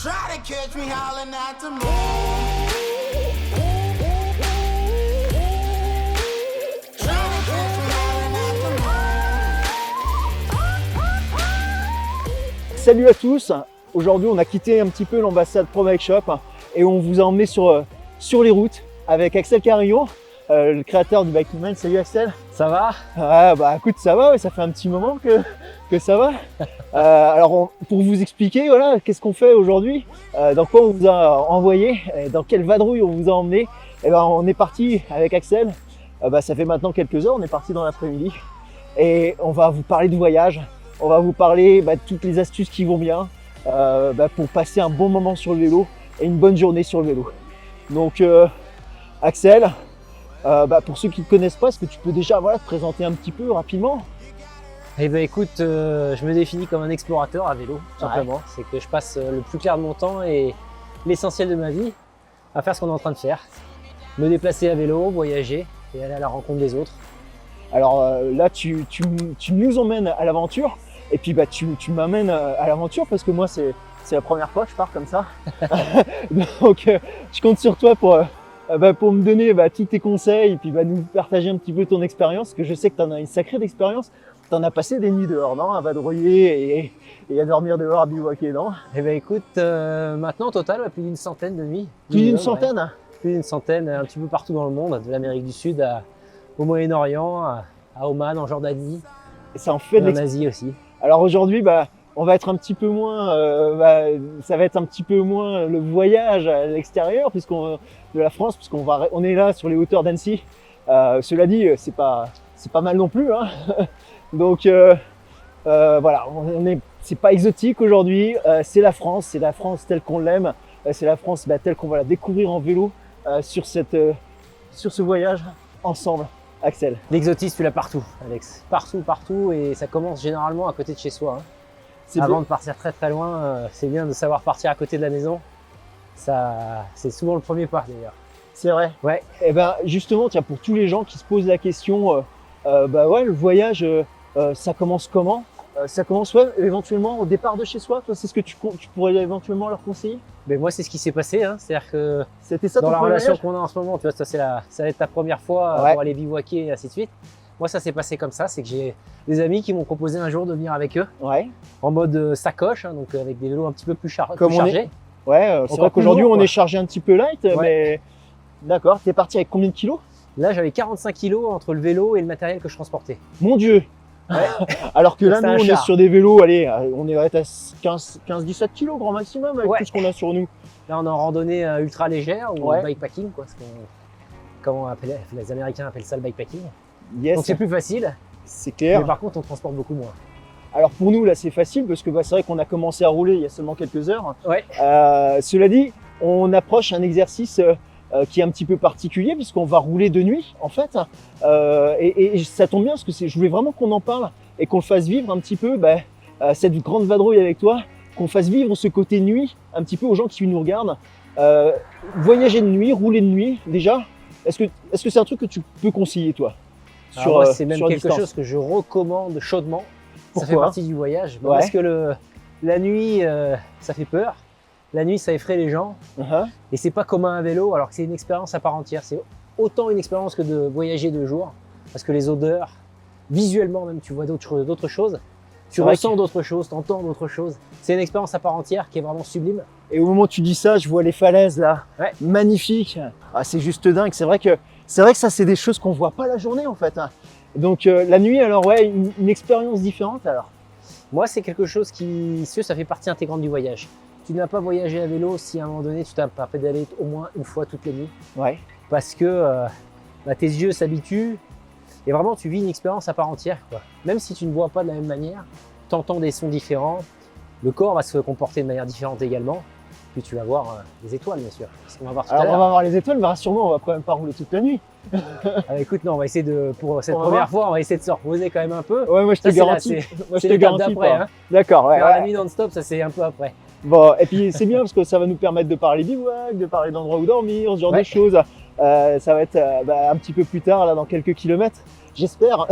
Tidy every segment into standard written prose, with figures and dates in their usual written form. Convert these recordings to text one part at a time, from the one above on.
Try to catch me howling at the moon. Try to catch me howling at the moon. Salut à tous, aujourd'hui on a quitté un petit peu l'ambassade Pro Bike Shop et on vous a emmené sur les routes avec Axel Carillon, le créateur du Bike Man. Salut Axel. Ça va? Ah bah écoute, ça va, ouais, ça fait un petit moment que ça va. Alors pour vous expliquer, voilà, qu'est-ce qu'on fait aujourd'hui, dans quoi on vous a envoyé, dans quelle vadrouille on vous a emmené, et ben on est parti avec Axel, ça fait maintenant quelques heures, on est parti dans l'après-midi et on va vous parler de voyage, on va vous parler de toutes les astuces qui vont bien pour passer un bon moment sur le vélo et une bonne journée sur le vélo. Donc Axel, pour ceux qui ne te connaissent pas, est-ce que tu peux déjà te présenter un petit peu rapidement? Eh ben écoute, je me définis comme un explorateur à vélo, tout simplement. C'est que je passe le plus clair de mon temps et l'essentiel de ma vie à faire ce qu'on est en train de faire. Me déplacer à vélo, voyager et aller à la rencontre des autres. Alors là, tu nous emmènes à l'aventure et puis tu m'amènes à l'aventure parce que moi, c'est la première fois que je pars comme ça. Donc, je compte sur toi pour me donner tous tes conseils et puis nous partager un petit peu ton expérience, parce que je sais que tu en as une sacrée d'expérience. Tu en as passé des nuits dehors, non? À vadrouiller et à dormir dehors, à bivouaquer, non? Eh ben écoute, maintenant au total, plus d'une centaine de nuits. Plus d'une centaine? Ouais. Plus d'une centaine, un petit peu partout dans le monde, de l'Amérique du Sud au Moyen-Orient, à Oman, en Jordanie, et ça en fait en Asie aussi. Alors aujourd'hui, on va être un petit peu moins, ça va être un petit peu moins le voyage à l'extérieur de la France, puisqu'on est là sur les hauteurs d'Annecy. Cela dit, c'est pas mal non plus, hein. Donc voilà, c'est pas exotique aujourd'hui. C'est la France telle qu'on l'aime, c'est la France telle qu'on va la découvrir en vélo sur ce voyage ensemble. Axel. L'exotisme, tu l'as partout, Alex. Partout, et ça commence généralement à côté de chez soi. Hein. Avant de partir très très loin, c'est bien de savoir partir à côté de la maison. Ça, c'est souvent le premier pas d'ailleurs. C'est vrai. Ouais. Et justement, tiens, pour tous les gens qui se posent la question, le voyage, ça commence comment? Ça commence éventuellement au départ de chez soi. Toi, c'est ce que tu pourrais éventuellement leur conseiller? Mais moi, c'est ce qui s'est passé. Hein. C'est-à-dire que c'était ça, dans la relation qu'on a en ce moment, tu vois, ça va être ta première fois pour aller bivouaquer et ainsi de suite. Moi, ça s'est passé comme ça. C'est que j'ai des amis qui m'ont proposé un jour de venir avec eux, en mode sacoche, hein, donc avec des vélos un petit peu plus chargés. Ouais, c'est vrai qu'aujourd'hui on est chargé un petit peu light, mais d'accord. T'es parti avec combien de kilos? Là, j'avais 45 kilos entre le vélo et le matériel que je transportais. Mon Dieu. Alors que là, nous, on est sur des vélos, allez, on est à 15-17 kilos grand maximum avec tout ce qu'on a sur nous. Là, on est en randonnée ultra légère ou bikepacking, quoi. Les Américains appellent ça le bikepacking. Yes. Donc c'est plus facile. C'est clair. Mais par contre, on transporte beaucoup moins. Alors pour nous, là, c'est facile parce que c'est vrai qu'on a commencé à rouler il y a seulement quelques heures. Ouais. Cela dit, on approche un exercice qui est un petit peu particulier puisqu'on va rouler de nuit en fait, et ça tombe bien parce que je voulais vraiment qu'on en parle et qu'on le fasse vivre un petit peu cette grande vadrouille avec toi, qu'on fasse vivre ce côté nuit un petit peu aux gens qui nous regardent. Voyager de nuit, rouler de nuit, déjà, est-ce que c'est un truc que tu peux conseiller toi? C'est même quelque chose que je recommande chaudement. Pourquoi? Ça fait partie du voyage. Parce que la nuit, ça fait peur. La nuit, ça effraie les gens. Et c'est pas comme un vélo, alors que c'est une expérience à part entière. C'est autant une expérience que de voyager de jour. Parce que les odeurs, visuellement même, tu vois d'autres choses. Tu ressens d'autres choses, tu entends d'autres choses. C'est une expérience à part entière qui est vraiment sublime. Et au moment où tu dis ça, je vois les falaises là, magnifiques. Ah, c'est juste dingue. C'est vrai que ça, c'est des choses qu'on voit pas la journée en fait. Donc la nuit, alors une expérience différente alors. Moi, c'est quelque chose ça fait partie intégrante du voyage. Tu n'as pas voyagé à vélo si à un moment donné, tu t'as pas pédalé au moins une fois toutes les nuits. Ouais. Parce que tes yeux s'habituent et vraiment, tu vis une expérience à part entière, quoi. Même si tu ne vois pas de la même manière, tu entends des sons différents, le corps va se comporter de manière différente également. Puis tu vas voir les étoiles, bien sûr. On va voir tout à l'heure. On va voir les étoiles, mais rassure-moi, on va quand même pas rouler toute la nuit. Écoute, non, on va essayer pour cette première fois, on va essayer de se reposer quand même un peu. Ouais, moi je te garantis. C'est l'étape d'après. Hein. D'accord, ouais. La nuit non-stop, ça c'est un peu après. Bon, et puis c'est bien parce que ça va nous permettre de parler bivouac, de parler d'endroits où dormir, ce genre de choses. Ça va être un petit peu plus tard, là, dans quelques kilomètres, j'espère.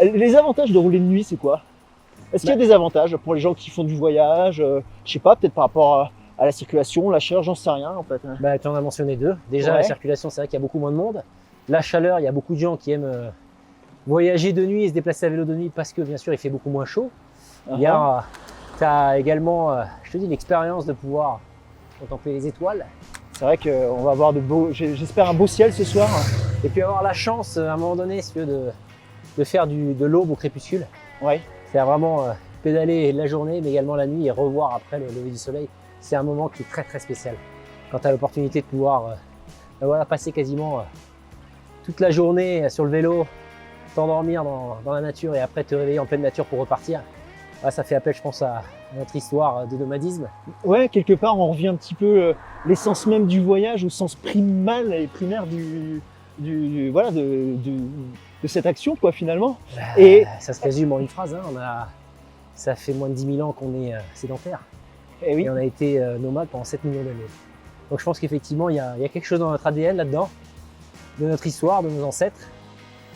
Les avantages de rouler de nuit, c'est quoi? Est-ce qu'il y a des avantages pour les gens qui font du voyage? Je sais pas, peut-être par rapport à la circulation, la chaleur, j'en sais rien en fait. Bah, tu en as mentionné deux. Déjà, Ouais. la circulation, c'est vrai qu'il y a beaucoup moins de monde. La chaleur, il y a beaucoup de gens qui aiment voyager de nuit et se déplacer à vélo de nuit parce que, bien sûr, il fait beaucoup moins chaud. Il y a, tu as également, je te dis, l'expérience de pouvoir contempler les étoiles. C'est vrai qu'on va avoir de beaux, j'espère un beau ciel ce soir. Et puis avoir la chance, à un moment donné, si tu veux, de faire de l'aube au crépuscule. Ouais. C'est vraiment pédaler la journée, mais également la nuit et revoir après le lever du soleil. C'est un moment qui est très très spécial. Quand tu as l'opportunité de pouvoir voilà, passer quasiment toute la journée sur le vélo, t'endormir dans la nature et après te réveiller en pleine nature pour repartir. Ça fait appel, je pense, à notre histoire de nomadisme. Ouais, quelque part, on revient un petit peu l'essence même du voyage, au sens primal et primaire voilà, de cette action, quoi, finalement. Et ça se résume en une phrase. Hein. Ça fait moins de 10 000 ans qu'on est sédentaire. et oui, Et on a été nomade pendant 7 millions d'années. Donc je pense qu'effectivement, il y a quelque chose dans notre ADN là-dedans, de notre histoire, de nos ancêtres,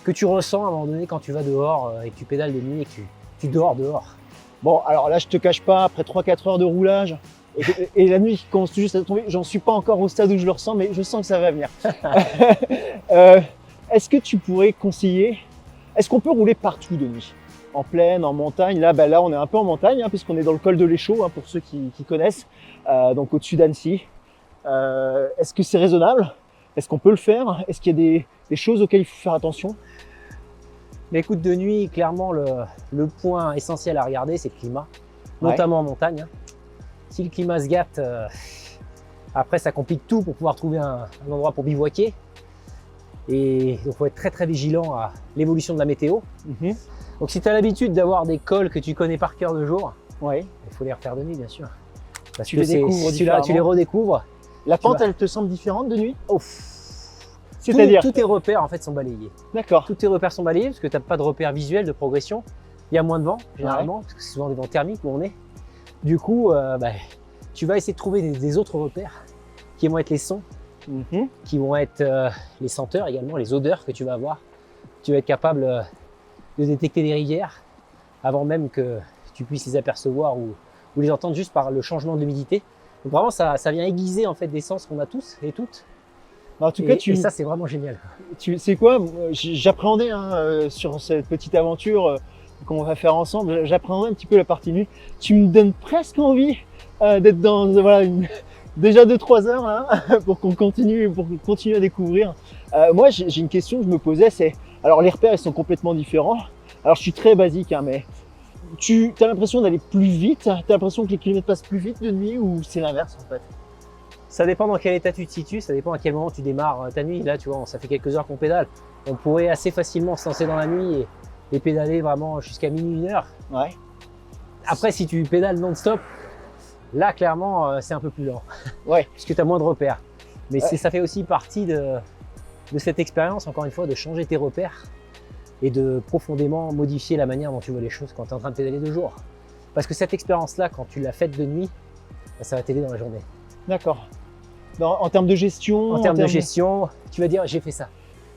que tu ressens à un moment donné quand tu vas dehors et que tu pédales de nuit et que tu dors dehors. bon, alors là, je te cache pas, après 3-4 heures de roulage, et la nuit qui commence tout juste à tomber, j'en suis pas encore au stade où je le ressens, mais je sens que ça va venir. Est-ce que tu pourrais conseiller, est-ce qu'on peut rouler partout de nuit? En plaine, en montagne? Là, là, on est un peu en montagne, hein, puisqu'on est dans le col de l'Échaud, hein, pour ceux qui connaissent, donc au-dessus d'Annecy. Est-ce que c'est raisonnable? Est-ce qu'on peut le faire? Est-ce qu'il y a des choses auxquelles il faut faire attention? Mais écoute, de nuit, clairement, le point essentiel à regarder, c'est le climat, notamment en montagne. Hein. Si le climat se gâte, après, ça complique tout pour pouvoir trouver un endroit pour bivouaquer. Et donc, il faut être très très vigilant à l'évolution de la météo. Donc, si tu as l'habitude d'avoir des cols que tu connais par cœur de jour, Ouais. il faut les refaire de nuit, bien sûr. Parce Tu que les découvres tu les différemment. redécouvres. La pente, vas- elle te semble différente de nuit? Tous C'est-à-dire? tes repères en fait sont balayés. D'accord. Tous tes repères sont balayés parce que tu n'as pas de repères visuels de progression. Il y a moins de vent généralement, parce que c'est souvent des vents thermiques où on est. Du coup, tu vas essayer de trouver des autres repères qui vont être les sons, qui vont être les senteurs également, les odeurs que tu vas avoir. Tu vas être capable de détecter des rivières avant même que tu puisses les apercevoir ou les entendre juste par le changement de l'humidité. Donc vraiment, ça vient aiguiser en fait des sens qu'on a tous et toutes. En tout cas, Et ça, c'est vraiment génial. tu sais quoi, j'appréhendais sur cette petite aventure qu'on va faire ensemble, j'appréhendais un petit peu la partie nuit. Tu me donnes presque envie d'être dans voilà, déjà 2-3 heures là, pour continuer à découvrir. Moi, j'ai une question que je me posais, c'est, alors les repères ils sont complètement différents. Alors je suis très basique, hein, mais tu as l'impression d'aller plus vite, tu as l'impression que les kilomètres passent plus vite de nuit ou c'est l'inverse en fait? Ça dépend dans quel état tu te situes, ça dépend à quel moment tu démarres ta nuit. Là, tu vois, ça fait quelques heures qu'on pédale. On pourrait assez facilement se lancer dans la nuit et pédaler vraiment jusqu'à minuit, 1 heure. Ouais. Après, si tu pédales non-stop, là, clairement, c'est un peu plus lent. Ouais. Puisque tu as moins de repères. Mais Ouais. ça fait aussi partie de cette expérience, encore une fois, de changer tes repères et de profondément modifier la manière dont tu vois les choses quand tu es en train de pédaler de jour. Parce que cette expérience-là, quand tu l'as faite de nuit, ça va t'aider dans la journée. D'accord. En termes de gestion, En termes de gestion, tu vas dire j'ai fait ça.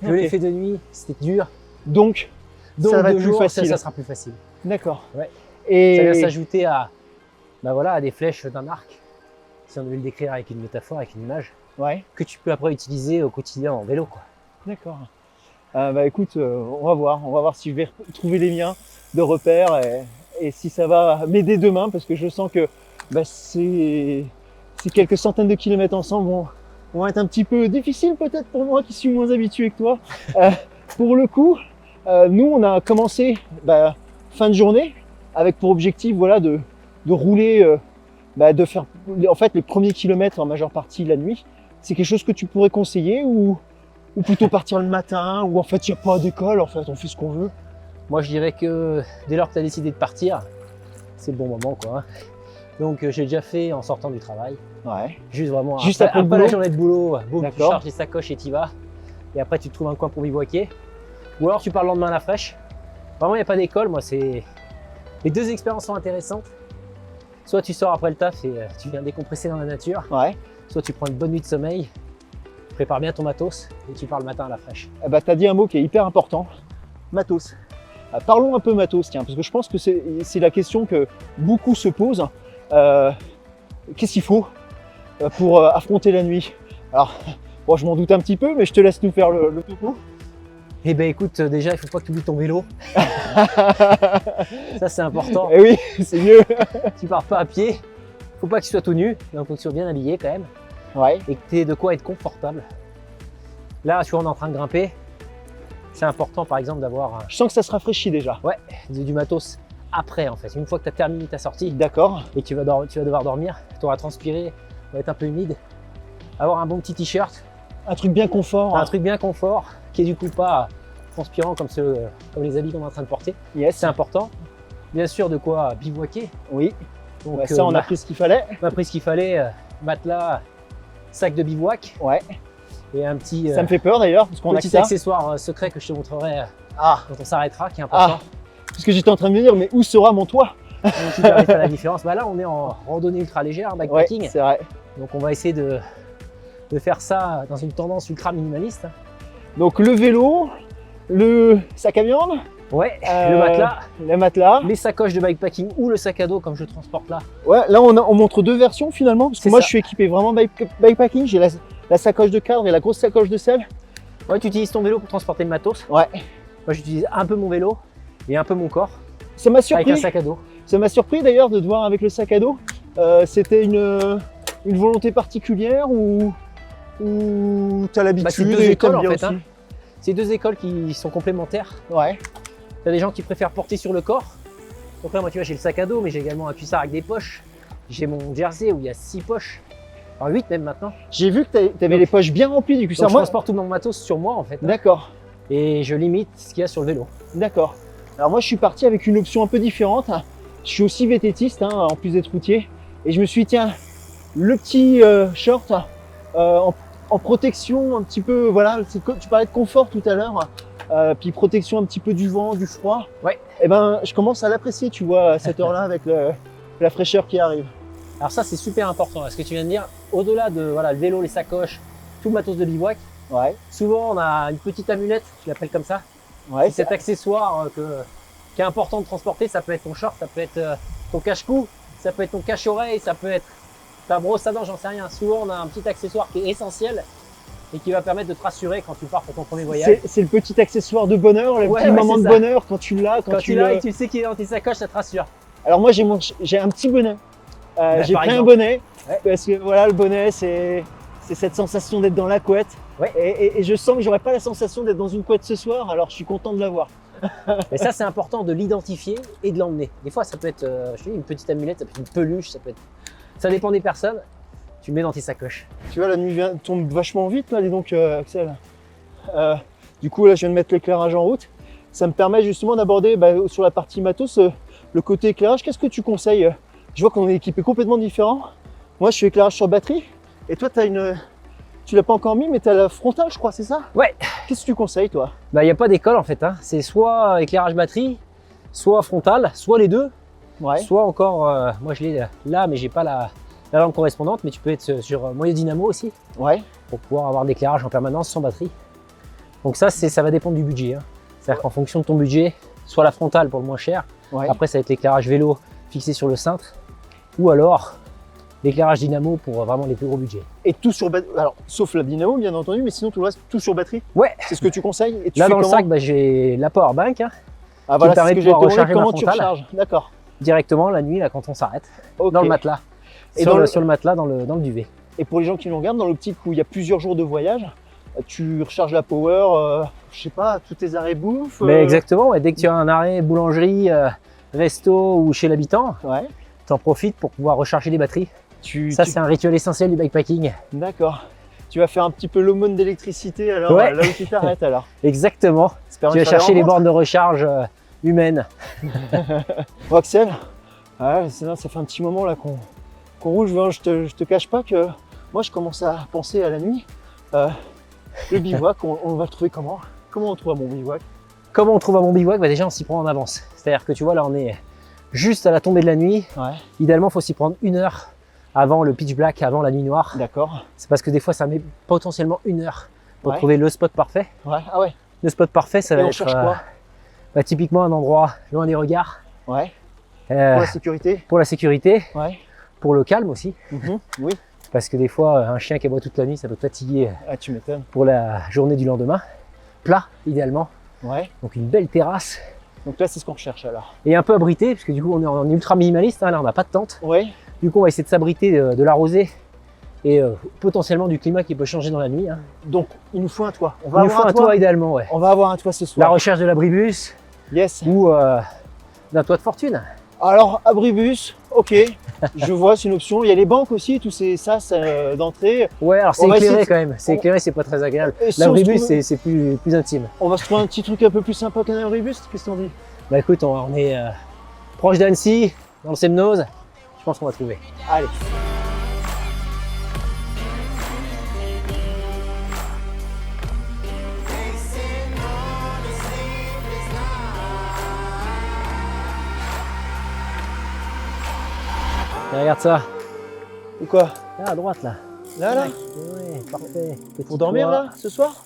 Je l'ai fait de nuit, c'était dur. Donc, Donc ça va de être plus jour, facile. ça sera plus facile. D'accord. Ouais. Et Ça vient s'ajouter à des flèches d'un arc, si on devait le décrire avec une métaphore, avec une image, ouais, que tu peux après utiliser au quotidien en vélo, quoi. d'accord. Écoute, on va voir si je vais trouver les miens de repères et si ça va m'aider demain, parce que je sens que ces quelques centaines de kilomètres ensemble vont être un petit peu difficiles peut-être pour moi qui suis moins habitué que toi. Pour le coup, nous on a commencé fin de journée avec pour objectif voilà de rouler, de faire en fait les premiers kilomètres en majeure partie la nuit. C'est quelque chose que tu pourrais conseiller ou plutôt partir le matin, ou en fait il n'y a pas d'école, en fait on fait ce qu'on veut? Moi je dirais que dès lors que tu as décidé de partir, c'est le bon moment, quoi. Donc j'ai déjà fait en sortant du travail. Ouais. Juste vraiment Juste après le la boulot. journée de boulot, boum, tu D'accord. charges les sacoches et t'y vas. Et après tu te trouves un coin pour bivouaquer. Ou alors tu pars le lendemain à la fraîche. Vraiment il n'y a pas d'école, moi c'est. Les deux expériences sont intéressantes. Soit tu sors après le taf et tu viens décompresser dans la nature, Ouais. soit tu prends une bonne nuit de sommeil, prépare bien ton matos et tu pars le matin à la fraîche. Tu as dit un mot qui est hyper important, matos. Parlons un peu matos, tiens, parce que je pense que c'est la question que beaucoup se posent. Qu'est-ce qu'il faut pour affronter la nuit? Alors, bon, je m'en doute un petit peu, mais je te laisse nous faire le topo. Eh ben écoute, déjà, il faut pas que tu oublies ton vélo. Ça, c'est important. Eh oui, c'est mieux. Tu pars pas à pied. Faut pas que tu sois tout nu. Donc, faut que tu sois bien habillé quand même. Ouais. Et que tu aies de quoi être confortable. Là, tu vois, on est en train de grimper. C'est important, par exemple, d'avoir Je sens que ça se rafraîchit déjà. du matos après, en fait. Une fois que tu as terminé ta sortie D'accord. et que tu vas devoir dormir, tu auras transpiré, tu vas être un peu humide. Avoir un bon petit t-shirt, Un truc bien confort. un truc bien confort, qui est du coup pas transpirant comme les habits qu'on est en train de porter. Yes. C'est important. Bien sûr, de quoi bivouaquer. Oui. Donc, Bah, ça, on a pris ce qu'il fallait. on a pris ce qu'il fallait, matelas, sac de bivouac Ouais. et un petit, Ça me fait peur d'ailleurs, parce qu'on a que petit ça. accessoire secret que je te montrerai Ah. quand on s'arrêtera, qui est important. Parce que j'étais en train de me dire, mais où sera mon toit? Donc, qui permet de faire la différence. Bah là, on est en randonnée ultra légère, Ouais, bikepacking. c'est vrai. Donc, on va essayer de faire ça dans une tendance ultra minimaliste. Donc le vélo, le sac à viande, Ouais, le matelas, le matelas. les sacoches de bikepacking ou le sac à dos comme je le transporte là. Ouais, là on montre deux versions finalement, parce que C'est moi ça. je suis équipé vraiment bikepacking. J'ai la sacoche de cadre et la grosse sacoche de selle. Ouais, tu utilises ton vélo pour transporter le matos. Ouais. Moi, j'utilise un peu mon vélo et un peu mon corps Ça m'a avec un surpris. sac à dos. Ça m'a surpris d'ailleurs de te voir avec le sac à dos. C'était une volonté particulière ou t'as Bah, l'habitude c'est deux et écoles t'aimes en bien fait. aussi. Hein. C'est deux écoles qui sont complémentaires. Ouais. Tu as des gens qui préfèrent porter sur le corps. Donc là, moi, tu vois, j'ai le sac à dos, mais j'ai également un cuissard avec des poches. J'ai mon jersey où il y a 6 poches. Enfin, 8 même maintenant. J'ai vu que t'avais les poches bien remplies du Donc, cuissard. je transporte tout mon matos sur moi en fait. D'accord. Et je limite ce qu'il y a sur le vélo. D'accord. Alors moi je suis parti avec une option un peu différente. Je suis aussi VTTiste hein, en plus d'être routier. Et je me suis dit tiens, le petit short en protection un petit peu, voilà, tu parlais de confort tout à l'heure. Puis protection un petit peu du vent, du froid. Ouais. Et ben je commence à l'apprécier tu vois à cette heure-là avec la fraîcheur qui arrive. Alors ça, c'est super important. Ce que tu viens de dire, au-delà de voilà, le vélo, les sacoches, tout le matos de bivouac, Ouais. souvent on a une petite amulette, je l'appelle comme ça. Ouais. C'est cet accessoire qui est important de transporter. Ça peut être ton short, ça peut être ton cache-cou, ça peut être ton cache-oreille, ça peut être ta brosse à dents, j'en sais rien. Souvent on a un petit accessoire qui est essentiel et qui va permettre de te rassurer quand tu pars pour ton premier voyage. C'est le petit accessoire de bonheur, le Ouais, petit ouais, moment c'est de ça. bonheur quand tu l'as, Quand tu l'as et que tu sais qu'il est dans tes sacoches, ça te rassure. Alors moi j'ai un petit bonnet. J'ai par pris un exemple. bonnet Ouais. parce que voilà le bonnet c'est cette sensation d'être dans la couette. Ouais. Et je sens que j'aurais pas la sensation d'être dans une couette ce soir, alors je suis content de l'avoir. Et ça, c'est important de l'identifier et de l'emmener. Des fois, ça peut être je te dis, une petite amulette, ça peut être une peluche, ça dépend des personnes. Tu le mets dans tes sacoches. Tu vois la nuit tombe vachement vite là, dis donc Axel. Du coup là je viens de mettre l'éclairage en route. Ça me permet justement d'aborder sur la partie matos le côté éclairage. Qu'est-ce que tu conseilles? Je vois qu'on est équipé complètement différent. Moi je suis éclairage sur batterie et toi tu l'as pas encore mis mais tu as la frontale je crois, c'est ça? Ouais. Qu'est-ce que tu conseilles toi? Bah, il n'y a pas d'école en fait. Hein. C'est soit éclairage batterie, soit frontal, soit les deux, Ouais. soit encore, moi je l'ai là, mais j'ai pas la lampe correspondante, mais tu peux être sur moyen dynamo aussi Ouais. pour pouvoir avoir de l'éclairage en permanence sans batterie. Donc ça va dépendre du budget. Hein. C'est-à-dire qu'en fonction de ton budget, soit la frontale pour le moins cher, Ouais. après ça va être l'éclairage vélo fixé sur le cintre, ou alors l'éclairage dynamo pour vraiment les plus gros budgets. Et tout sur batterie, alors sauf la dynamo bien entendu, mais sinon tout le reste, tout sur batterie. Ouais. C'est ce que tu conseilles. Et tu Là fais dans le comment? sac, j'ai la power bank hein, Ah voilà, permet c'est ce de que j'ai pouvoir recharger ma comment tu frontale. recharges. D'accord. directement la nuit là quand on s'arrête, Ok. dans le matelas. Et sur, dans le, le- sur le matelas dans le duvet. Et pour les gens qui nous regardent, dans l'optique où il y a plusieurs jours de voyage, tu recharges la power, je sais pas, tous tes arrêts bouffe. Mais exactement, et dès que tu as un arrêt boulangerie, resto ou chez l'habitant, Ouais. tu en profites pour pouvoir recharger les batteries. Ça, Tu- c'est un rituel essentiel du bikepacking. D'accord. Tu vas faire un petit peu l'aumône d'électricité alors Ouais. là où tu t'arrêtes alors. Exactement. Ça permet Tu de vas faire chercher les rencontres. bornes de recharge humaines. Bon, Axel, ça fait un petit moment là qu'on roule. Je te cache pas que moi je commence à penser à la nuit. Le bivouac, on va le trouver comment? Comment on trouve un bon bivouac? Comment on trouve un bon bivouac? Bah déjà, on s'y prend en avance. C'est-à-dire que tu vois, là, on est juste à la tombée de la nuit. Ouais. Idéalement, il faut s'y prendre 1 heure avant le pitch black, avant la nuit noire. D'accord. C'est parce que des fois, ça met potentiellement 1 heure pour Ouais. trouver le spot parfait. Ouais. Ah ouais. Le spot parfait, ça Et va on être cherche quoi? typiquement un endroit loin des regards, Ouais. euh, Pour la sécurité. pour la sécurité, Ouais. pour le calme aussi. Oui. Parce que des fois, un chien qui aboie toute la nuit, ça peut te fatiguer Ah, tu m'étonnes. pour la journée du lendemain. Plat, idéalement. Ouais. Donc une belle terrasse. Donc là, c'est ce qu'on recherche alors. Et un peu abrité, parce que du coup, on est en ultra minimaliste. Hein, là, on n'a pas de tente. Ouais. Du coup, on va essayer de s'abriter de la rosée et potentiellement du climat qui peut changer dans la nuit. Hein. Donc, il nous faut un toit. On Il nous faut un toit, idéalement, ouais. On va avoir un toit ce La soir. recherche de l'abribus Yes. ou d'un toit de fortune. Alors, abribus, ok. Je vois, c'est une option. Il y a les banques aussi, tous ces sas d'entrée. Ouais, alors c'est On va éclairé essayer de- quand même. C'est éclairé, c'est pas très agréable. Et si on se L'abribus, trouve- c'est plus intime. On va se trouver un petit truc un peu plus sympa qu'un abribus. Qu'est-ce qu'on dit? Bah écoute, on est proche d'Annecy, dans le Semnoz. Je pense qu'on va trouver. Allez. Et regarde ça. Ou quoi? Là, à droite, là. Là Ouais, parfait. Petit Pour dormir toit, là, ce soir?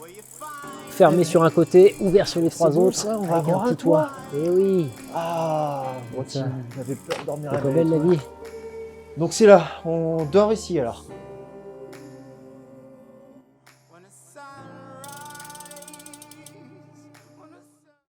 Fermé sur un côté, ouvert sur les trois beau, autres. ça, on va avec avoir un petit toit. Et oui, Ah, bon, Ça. j'avais peur de dormir c'est là. pas belle la vie. Donc c'est là, on dort ici alors.